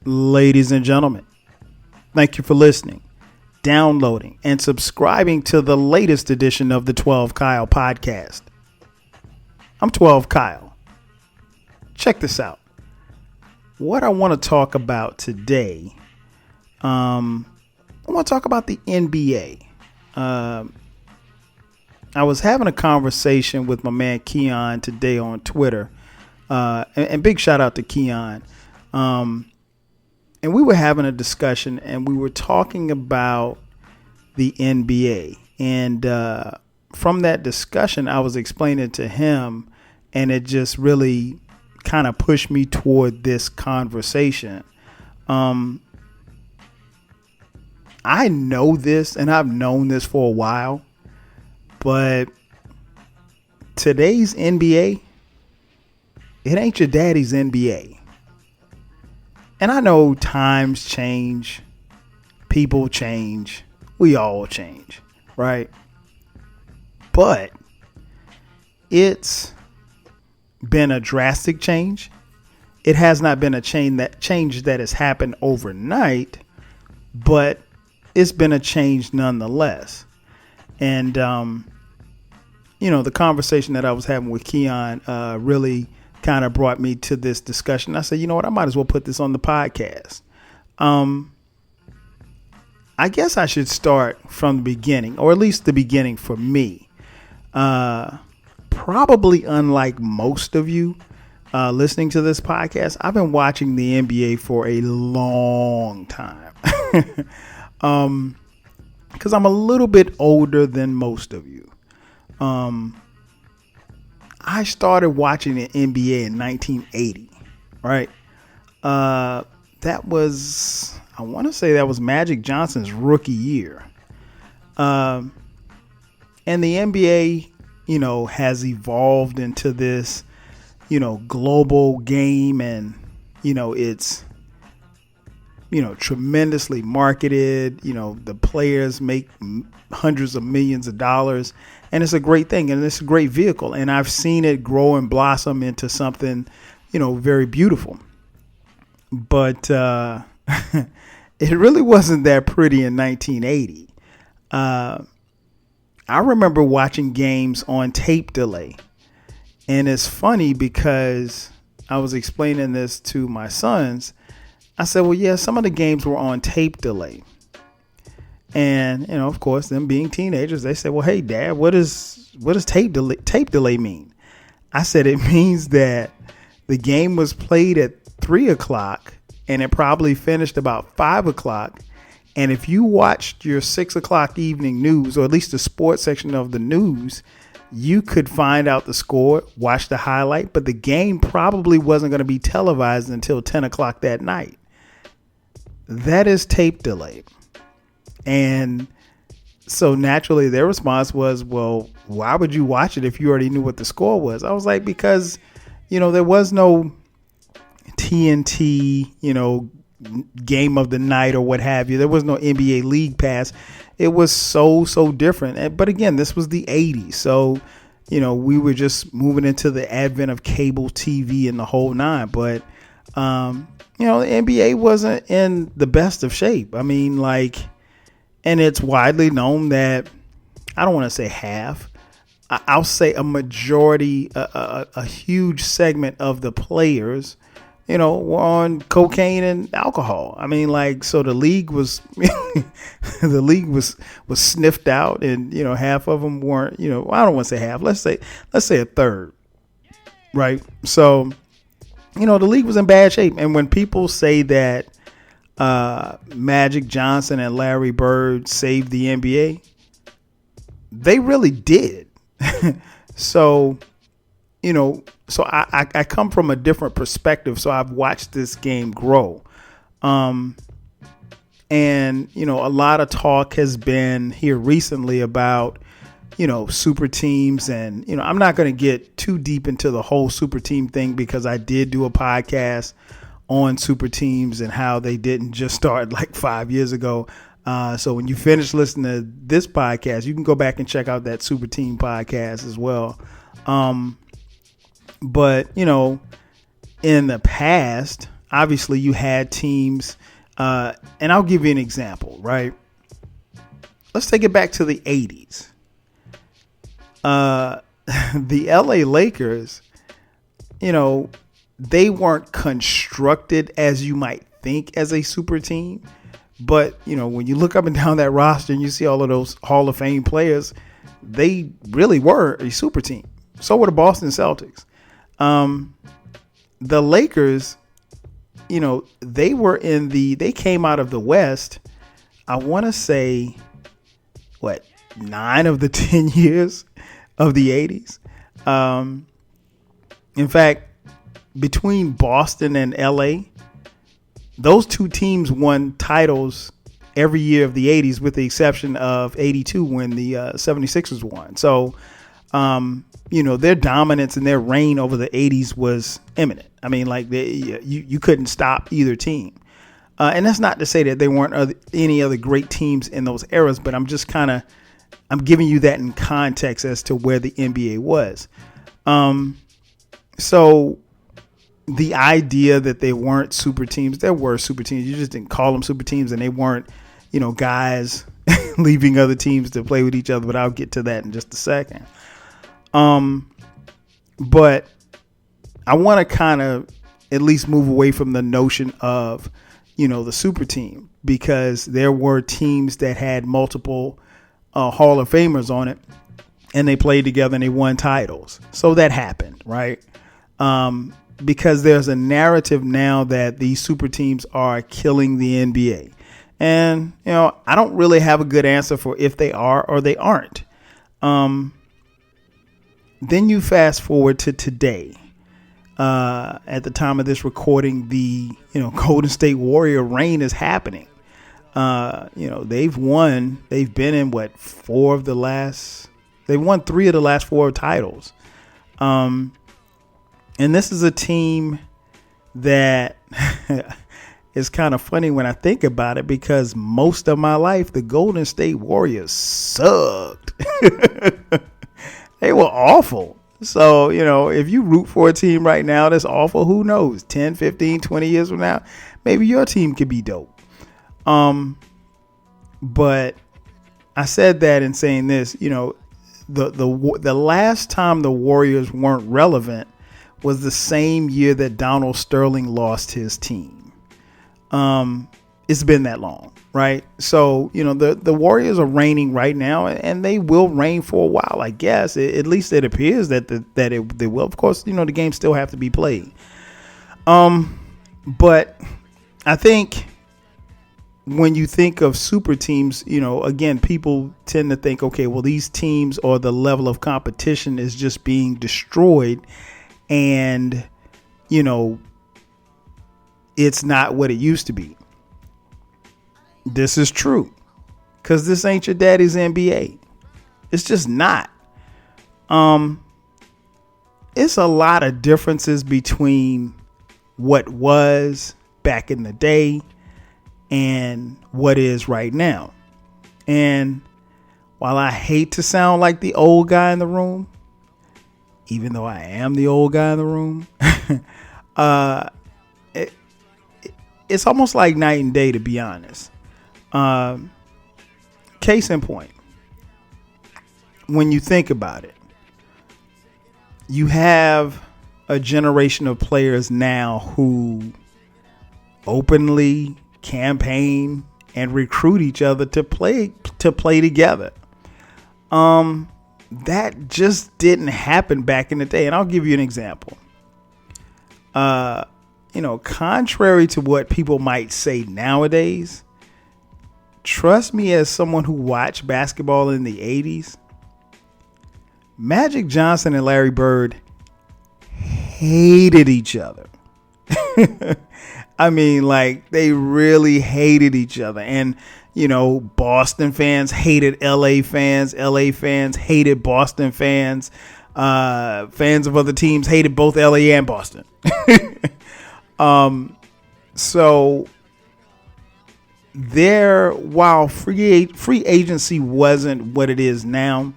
Ladies and gentlemen, thank you for listening, downloading, and subscribing to the latest edition of the 12 Kyle podcast. I'm 12 Kyle. Check this out. What I want to talk about today, I want to talk about the NBA. I was having a conversation with my man Keon today on Twitter, and big shout out to Keon. And we were having a discussion, and we were talking about the NBA. And from that discussion, I was explaining to him, and it just really kind of pushed me toward this conversation. I know this, and I've known this for a while, but today's NBA, it ain't your daddy's NBA. And I know times change, people change, we all change, right? But it's been a drastic change. It has not been a change that has happened overnight, but it's been a change nonetheless. And, the conversation that I was having with Keon really kind of brought me to this discussion. I said, you know what, I might as well put this on the podcast. I guess I should start from the beginning, or at least the beginning for me. Probably unlike most of you listening to this podcast, I've been watching the NBA for a long time. Because I'm a little bit older than most of you. I started watching the NBA in 1980, right? That was, I want to say that was Magic Johnson's rookie year. And the NBA, has evolved into this, global game, and, it's, tremendously marketed. The players make hundreds of millions of dollars, and it's a great thing, and it's a great vehicle. And I've seen it grow and blossom into something, very beautiful. But it really wasn't that pretty in 1980. I remember watching games on tape delay. And it's funny because I was explaining this to my sons. I said, well, yeah, some of the games were on tape delay. And, of course, them being teenagers, they said, well, hey, Dad, what does tape delay mean? I said, it means that the game was played at 3 o'clock and it probably finished about 5 o'clock. And if you watched your 6 o'clock evening news, or at least the sports section of the news, you could find out the score, watch the highlight, but the game probably wasn't going to be televised until 10 o'clock that night. That is tape delay. And so naturally their response was, well, why would you watch it if you already knew what the score was? I was like, because, there was no TNT, game of the night or what have you. There was no NBA League Pass. It was so different. But again, this was the 80s. So, we were just moving into the advent of cable TV and the whole nine. But, the NBA wasn't in the best of shape. I mean, and it's widely known that, I don't want to say half, I'll say a majority, a huge segment of the players, were on cocaine and alcohol. I mean, so the league was, the league was sniffed out, and, half of them weren't, I don't want to say half, let's say a third. Right. So, the league was in bad shape. And when people say that, Magic Johnson and Larry Bird saved the NBA, they really did. So, I come from a different perspective. So I've watched this game grow. And, a lot of talk has been here recently about, super teams. And, I'm not going to get too deep into the whole super team thing, because I did do a podcast on super teams and how they didn't just start 5 years ago. So when you finish listening to this podcast, you can go back and check out that super team podcast as well. But, in the past, obviously you had teams, and I'll give you an example, right? Let's take it back to the 80s. The LA Lakers, they weren't constructed as you might think as a super team. But, when you look up and down that roster and you see all of those Hall of Fame players, they really were a super team. So were the Boston Celtics. The Lakers, they came out of the West, I want to say, 9 of the 10 years of the 80s. In fact, between Boston and LA, those two teams won titles every year of the 80s, with the exception of 82 when the 76ers won. So, their dominance and their reign over the 80s was imminent. I mean, you couldn't stop either team. And that's not to say that there weren't any other great teams in those eras, but I'm just I'm giving you that in context as to where the NBA was. So the idea that they weren't super teams, there were super teams. You just didn't call them super teams, and they weren't, guys leaving other teams to play with each other. But I'll get to that in just a second. But I want to kind of at least move away from the notion of, the super team, because there were teams that had multiple Hall of Famers on it, and they played together and they won titles. So that happened, right? Because there's a narrative now that these super teams are killing the NBA. And, I don't really have a good answer for if they are or they aren't. Then you fast forward to today. At the time of this recording, the, Golden State Warrior reign is happening. They've won. They've been in they've won 3 of the last 4 titles. And this is a team that is kind of funny when I think about it, because most of my life, the Golden State Warriors sucked. They were awful. So, if you root for a team right now that's awful, who knows, 10, 15, 20 years from now, maybe your team could be dope. But I said that in saying this, the last time the Warriors weren't relevant was the same year that Donald Sterling lost his team. It's been that long, right? So, the Warriors are reigning right now, and they will reign for a while, I guess. At least it appears that they will. Of course, the games still have to be played. But I think when you think of super teams, again, people tend to think, okay, well, these teams, or the level of competition is just being destroyed, and, it's not what it used to be. This is true, because this ain't your daddy's NBA. It's just not. It's a lot of differences between what was back in the day and what is right now. And while I hate to sound like the old guy in the room, even though I am the old guy in the room, it's almost like night and day, to be honest. Case in point, when you think about it, you have a generation of players now who openly campaign and recruit each other to play together. That just didn't happen back in the day. And I'll give you an example. Contrary to what people might say nowadays, trust me, as someone who watched basketball in the 80s, Magic Johnson and Larry Bird hated each other. I mean, they really hated each other. And, Boston fans hated LA fans. LA fans hated Boston fans. Fans of other teams hated both LA and Boston. So while free agency wasn't what it is now,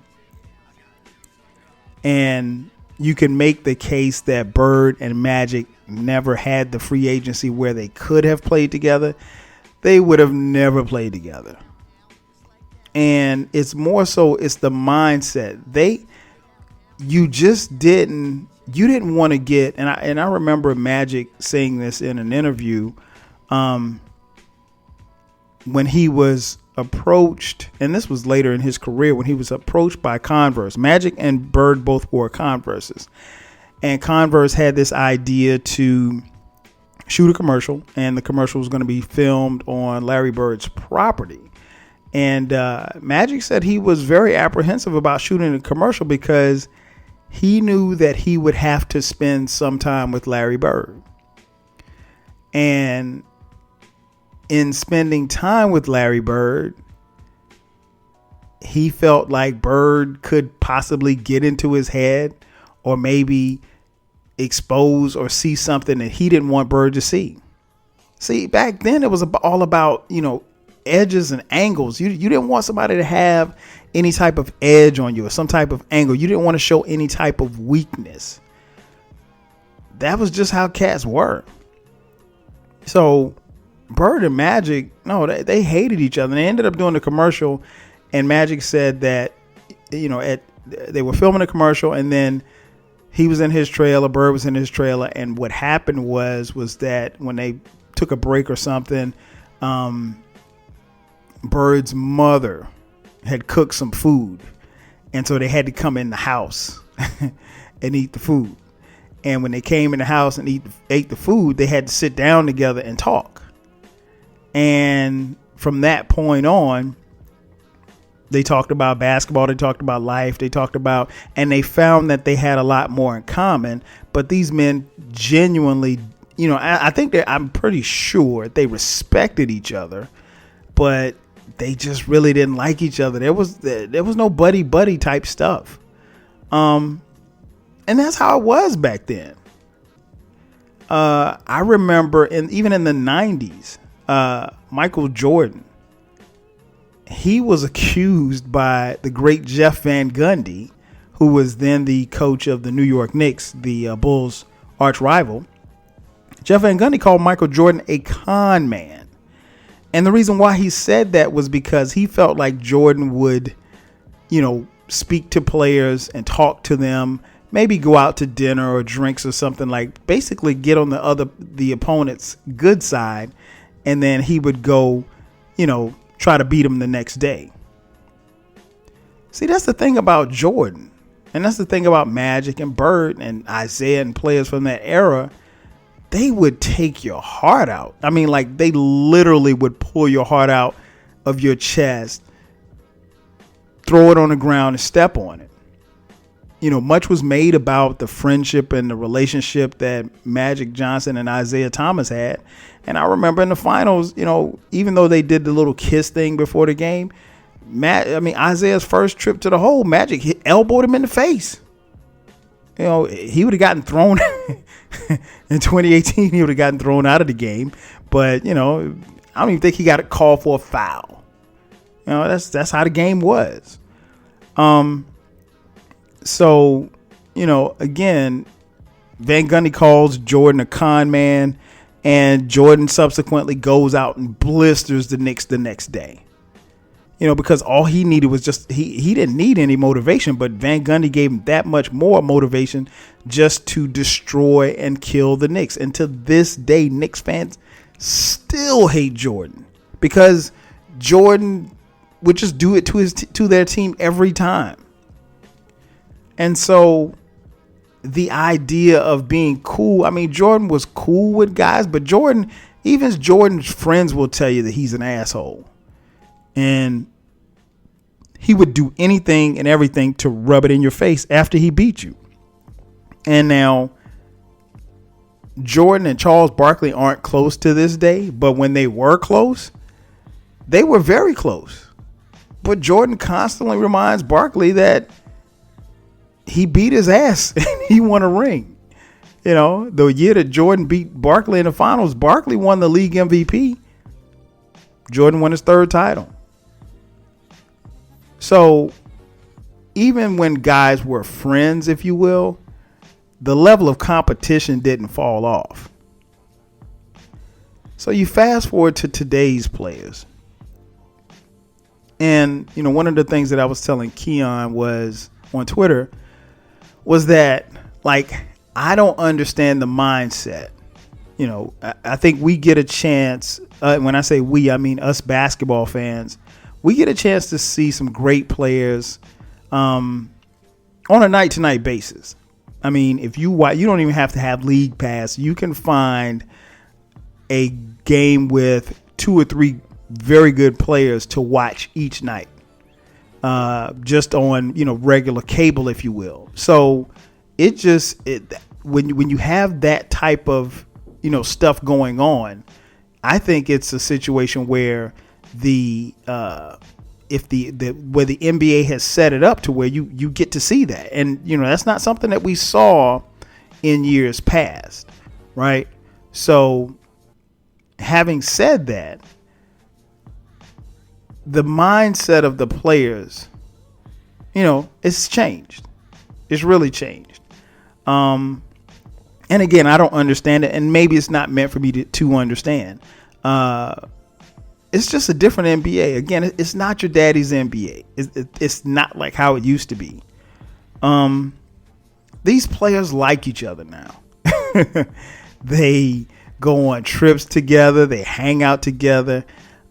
and you can make the case that Bird and Magic never had the free agency where they could have played together, they would have never played together. And it's more so, it's the mindset. You didn't want to get, and I remember Magic saying this in an interview, when he was approached, and this was later in his career, when he was approached by Converse. Magic and Bird both wore Converses, and Converse had this idea to shoot a commercial, and the commercial was going to be filmed on Larry Bird's property. And Magic said he was very apprehensive about shooting a commercial because he knew that he would have to spend some time with Larry Bird. And in spending time with Larry Bird, he felt like Bird could possibly get into his head or maybe expose or see something that he didn't want Bird to see. See, back then it was all about, edges and angles. You didn't want somebody to have any type of edge on you or some type of angle. You didn't want to show any type of weakness. That was just how cats were. So Bird and Magic, no, they hated each other. And they ended up doing the commercial, and Magic said that, they were filming a commercial, and then he was in his trailer, Bird was in his trailer, and what happened was that when they took a break or something, Bird's mother had cooked some food, and so they had to come in the house and eat the food. And when they came in the house and ate the food, they had to sit down together and talk. And from that point on, they talked about basketball, they talked about life, and they found that they had a lot more in common. But these men genuinely, I'm pretty sure they respected each other, but they just really didn't like each other. There was no buddy type stuff. And that's how it was back then. I remember even in the 90s, Michael Jordan, he was accused by the great Jeff Van Gundy, who was then the coach of the New York Knicks, the Bulls' arch rival. Jeff Van Gundy called Michael Jordan a con man. And the reason why he said that was because he felt like Jordan would, speak to players and talk to them, maybe go out to dinner or drinks or something, like basically get on the opponent's good side. And then he would go, try to beat him the next day. See, that's the thing about Jordan. And that's the thing about Magic and Bird and Isaiah and players from that era. They would take your heart out. I mean, like, they literally would pull your heart out of your chest, throw it on the ground and step on it. Much was made about the friendship and the relationship that Magic Johnson and Isaiah Thomas had. And I remember in the finals, even though they did the little kiss thing before the game, Isaiah's first trip to the hole, Magic elbowed him in the face. He would have gotten thrown in 2018. He would have gotten thrown out of the game. But, I don't even think he got a call for a foul. That's how the game was. So, again, Van Gundy calls Jordan a con man, and Jordan subsequently goes out and blisters the Knicks the next day. Because all he needed was just, he didn't need any motivation, but Van Gundy gave him that much more motivation just to destroy and kill the Knicks. And to this day, Knicks fans still hate Jordan because Jordan would just do it to their team every time. And so the idea of being cool, Jordan was cool with guys, but even Jordan's friends will tell you that he's an asshole. And he would do anything and everything to rub it in your face after he beat you. And now Jordan and Charles Barkley aren't close to this day, but when they were close, they were very close. But Jordan constantly reminds Barkley that he beat his ass and he won a ring. The year that Jordan beat Barkley in the finals, Barkley won the league MVP. Jordan won his third title. So even when guys were friends, if you will, the level of competition didn't fall off. So you fast forward to today's players. And, one of the things that I was telling Keon was on Twitter was that, I don't understand the mindset. I think we get a chance. When I say we, I mean us basketball fans. We get a chance to see some great players on a night-to-night basis. I mean, if you don't even have to have league pass. You can find a game with 2 or 3 very good players to watch each night, just on regular cable, if you will. So when you have that type of stuff going on, I think it's a situation where the NBA has set it up to where you get to see that, and that's not something that we saw in years past, right? So having said that, the mindset of the players, it's changed. It's really changed. And again, I don't understand it, and maybe it's not meant for me to understand. It's just a different NBA. Again, it's not your daddy's NBA. It's not like how it used to be. These players like each other now. They go on trips together. They hang out together.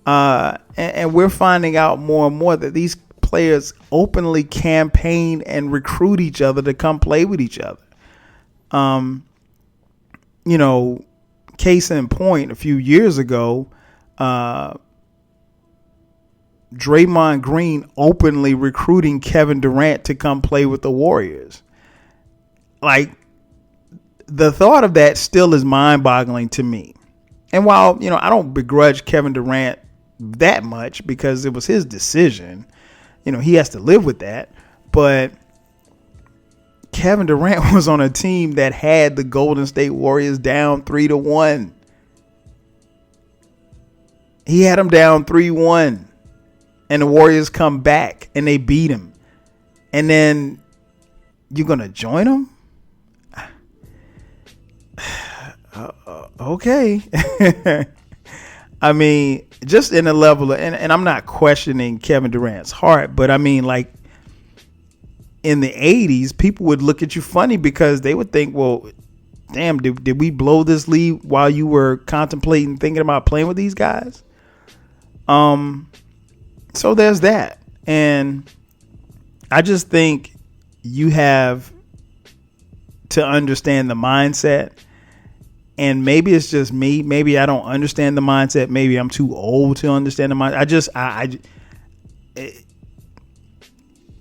And we're finding out more and more that these players openly campaign and recruit each other to come play with each other. Case in point, a few years ago, Draymond Green openly recruiting Kevin Durant to come play with the Warriors. The thought of that still is mind-boggling to me. And while, I don't begrudge Kevin Durant that much because it was his decision, he has to live with that. But Kevin Durant was on a team that had the Golden State Warriors down 3-1. He had them down 3-1. And the Warriors come back and they beat him. And then you're going to join them? Okay. I mean, just in a level of, and I'm not questioning Kevin Durant's heart, but I mean, in the 80s, people would look at you funny because they would think, well, damn, did we blow this lead while you were contemplating thinking about playing with these guys? So there's that. And I just think you have to understand the mindset. And maybe it's just me. Maybe I don't understand the mindset. Maybe I'm too old to understand the mindset.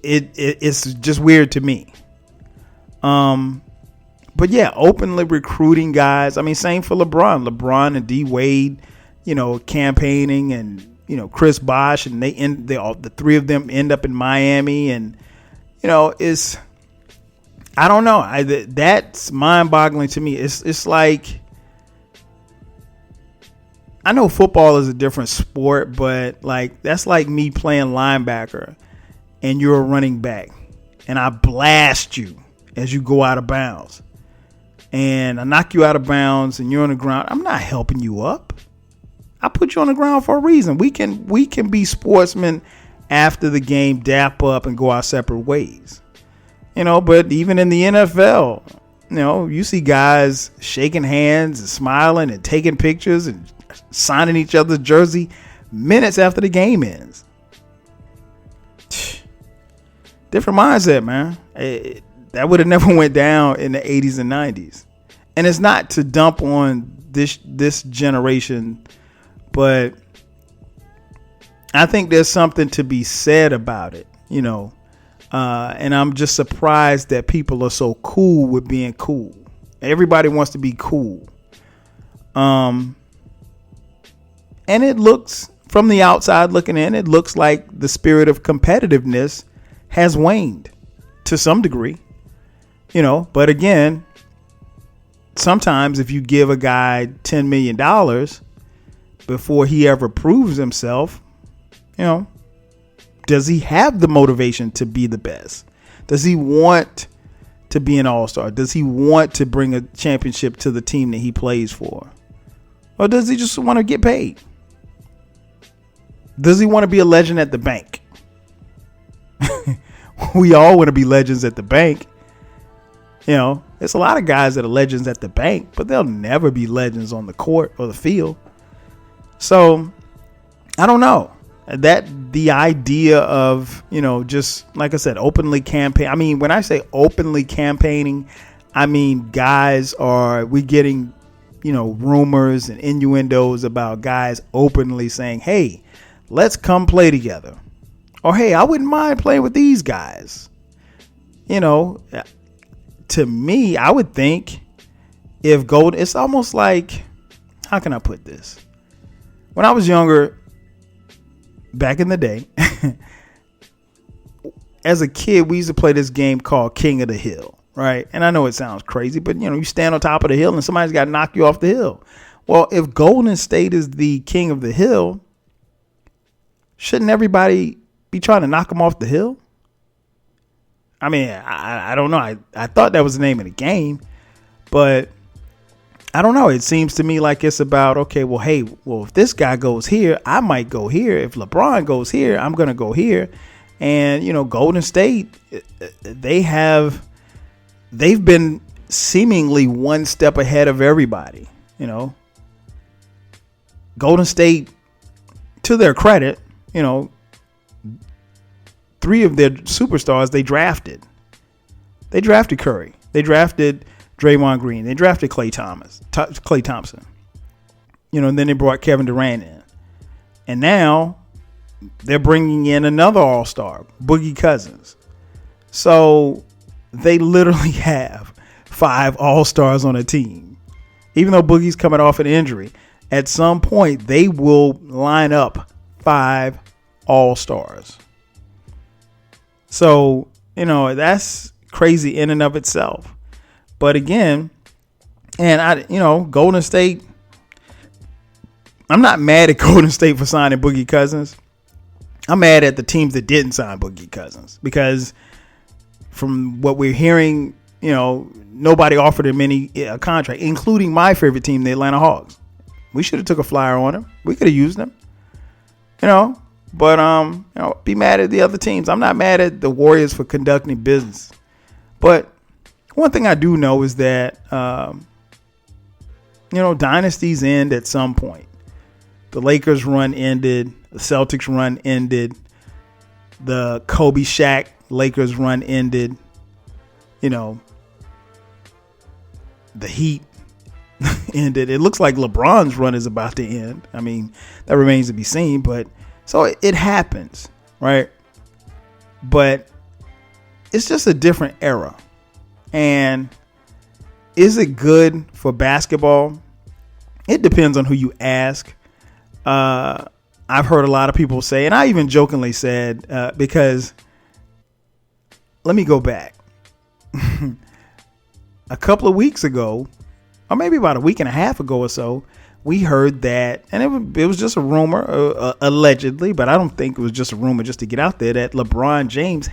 It's just weird to me. But yeah, openly recruiting guys. I mean, same for LeBron. LeBron and D Wade, campaigning, and Chris Bosh, and the 3 of them end up in Miami, and it's, I don't know. That's mind-boggling to me. It's like, I know football is a different sport, but that's like me playing linebacker and you're a running back and I blast you as you go out of bounds and I knock you out of bounds and you're on the ground. I'm not helping you up. I put you on the ground for a reason. We can be sportsmen after the game, dap up and go our separate ways. But even in the NFL, you see guys shaking hands and smiling and taking pictures and signing each other's jersey minutes after the game ends. Different mindset, man. That would have never went down in the 80s and 90s. And it's not to dump on this generation, but I think there's something to be said about it, and I'm just surprised that people are so cool with being cool. Everybody wants to be cool. And it looks, from the outside looking in, it looks like the spirit of competitiveness has waned to some degree, but again, sometimes if you give a guy $10 million before he ever proves himself, does he have the motivation to be the best? Does he want to be an all-star? Does he want to bring a championship to the team that he plays for? Or does he just want to get paid? Does he want to be a legend at the bank? We all want to be legends at the bank. You know, there's a lot of guys that are legends at the bank, but they'll never be legends on the court or the field. So I don't know. That the idea of, you know, just like I said, openly campaign. I mean, when I say openly campaigning, I mean, we getting, you know, rumors and innuendos about guys openly saying, hey, let's come play together. Or, hey, I wouldn't mind playing with these guys. You know, to me, I would think it's almost like, how can I put this? When I was younger, back in the day, as a kid, we used to play this game called King of the Hill, right? And I know it sounds crazy, but, you know, you stand on top of the hill and somebody's got to knock you off the hill. Well, if Golden State is the king of the hill, shouldn't everybody be trying to knock them off the hill? I mean, I don't know. I thought that was the name of the game, but I don't know. It seems to me like it's about, okay, well, hey, if this guy goes here, I might go here. If LeBron goes here, I'm going to go here. And, you know, Golden State, they've been seemingly one step ahead of everybody. You know, Golden State, to their credit, you know, 3 of their superstars they drafted. They drafted Curry. They drafted Draymond Green. They drafted Klay Thompson. You know, and then they brought Kevin Durant in. And now they're bringing in another all-star, Boogie Cousins. So they literally have 5 all-stars on a team. Even though Boogie's coming off an injury, at some point they will line up 5 all-stars. So, you know, that's crazy in and of itself. But again, and Golden State, I'm not mad at Golden State for signing Boogie Cousins. I'm mad at the teams that didn't sign Boogie Cousins, because from what we're hearing, you know, nobody offered him a contract, including my favorite team, the Atlanta Hawks. We should have took a flyer on him. We could have used him, you know. But, be mad at the other teams. I'm not mad at the Warriors for conducting business. But one thing I do know is that, dynasties end at some point. The Lakers run ended. The Celtics run ended. The Kobe Shaq Lakers run ended. You know, the Heat ended. It looks like LeBron's run is about to end. I mean, that remains to be seen, but so it happens, right? But it's just a different era. And is it good for basketball? It depends on who you ask. I've heard a lot of people say, and I even jokingly said, because let me go back. A couple of weeks ago, or maybe about a week and a half ago or so, we heard that, and it was just a rumor, allegedly, but I don't think it was just a rumor just to get out there, that LeBron James,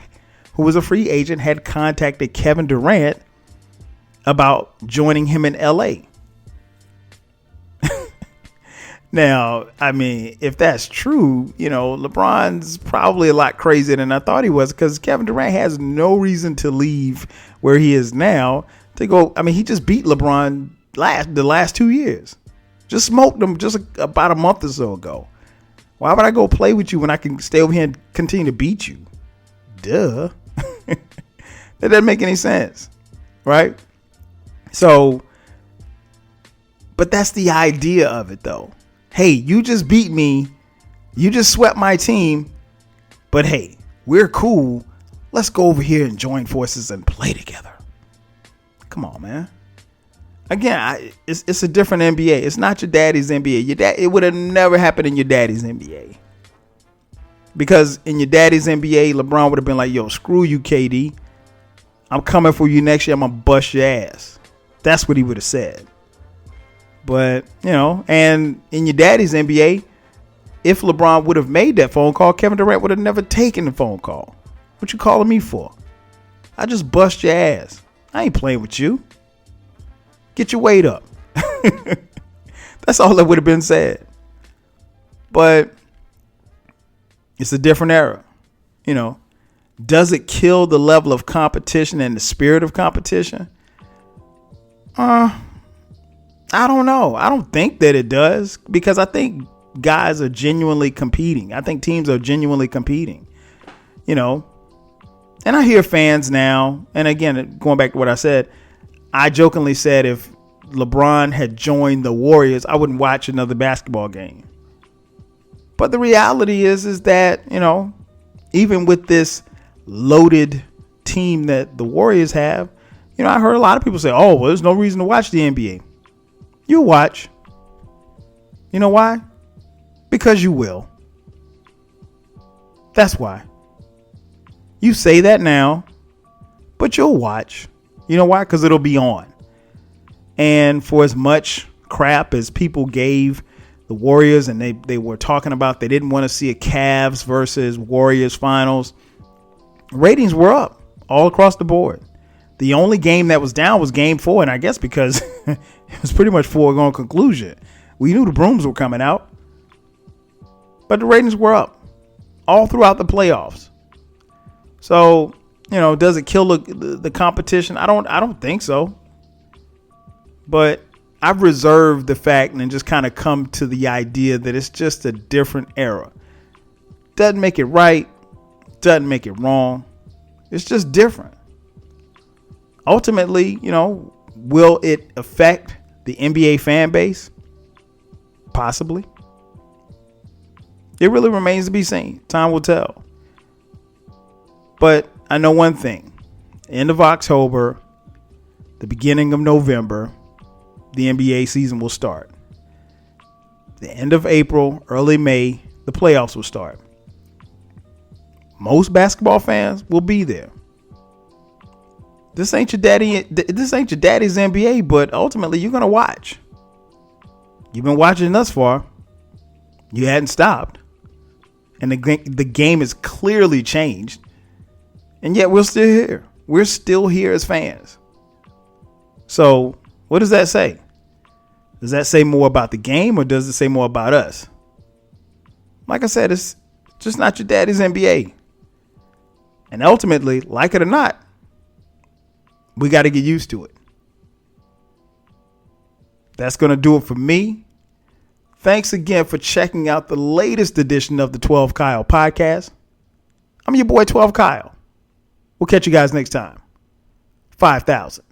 who was a free agent, had contacted Kevin Durant about joining him in LA. Now, I mean, if that's true, you know, LeBron's probably a lot crazier than I thought he was, because Kevin Durant has no reason to leave where he is now to go. I mean, he just beat LeBron the last 2 years. Just smoked him just about a month or so ago. Why would I go play with you when I can stay over here and continue to beat you? Duh. That doesn't make any sense, right? So, but that's the idea of it, though. Hey, you just beat me. You just swept my team. But hey, we're cool. Let's go over here and join forces and play together. Come on, man. Again, it's a different NBA. It's not your daddy's NBA. It would have never happened in your daddy's NBA. Because in your daddy's NBA, LeBron would have been like, yo, screw you, KD. I'm coming for you next year. I'm going to bust your ass. That's what he would have said. But, you know, and in your daddy's NBA, if LeBron would have made that phone call, Kevin Durant would have never taken the phone call. What you calling me for? I just bust your ass. I ain't playing with you. Get your weight up. That's all that would have been said. But it's a different era. You know, does it kill the level of competition and the spirit of competition? I don't know. I don't think that it does, because I think guys are genuinely competing. I think teams are genuinely competing, you know, and I hear fans now. And again, going back to what I said, I jokingly said if LeBron had joined the Warriors, I wouldn't watch another basketball game. But the reality is that, you know, even with this loaded team that the Warriors have, you know, I heard a lot of people say, oh, well, there's no reason to watch the NBA. You watch. You know why? Because you will. That's why. You say that now, but you'll watch. You know why? Because it'll be on. And for as much crap as people gave the Warriors, and they were talking about they didn't want to see a Cavs versus Warriors finals, ratings were up all across the board. The only game that was down was game 4. And I guess because it was pretty much foregone conclusion. We knew the brooms were coming out. But the ratings were up all throughout the playoffs. So, you know, does it kill the competition? I don't think so. But I've reserved the fact and just kind of come to the idea that it's just a different era. Doesn't make it right. Doesn't make it wrong. It's just different. Ultimately, you know, will it affect the NBA fan base? Possibly. It really remains to be seen. Time will tell. But I know one thing. End of October, the beginning of November, the NBA season will start. The end of April, early May, the playoffs will start. Most basketball fans will be there. This ain't your daddy's NBA, but ultimately you're going to watch. You've been watching thus far. You hadn't stopped. And the game has clearly changed. And yet we're still here. We're still here as fans. So what does that say? Does that say more about the game, or does it say more about us? Like I said, it's just not your daddy's NBA. And ultimately, like it or not, we got to get used to it. That's going to do it for me. Thanks again for checking out the latest edition of the 12 Kyle podcast. I'm your boy 12 Kyle. We'll catch you guys next time. 5,000.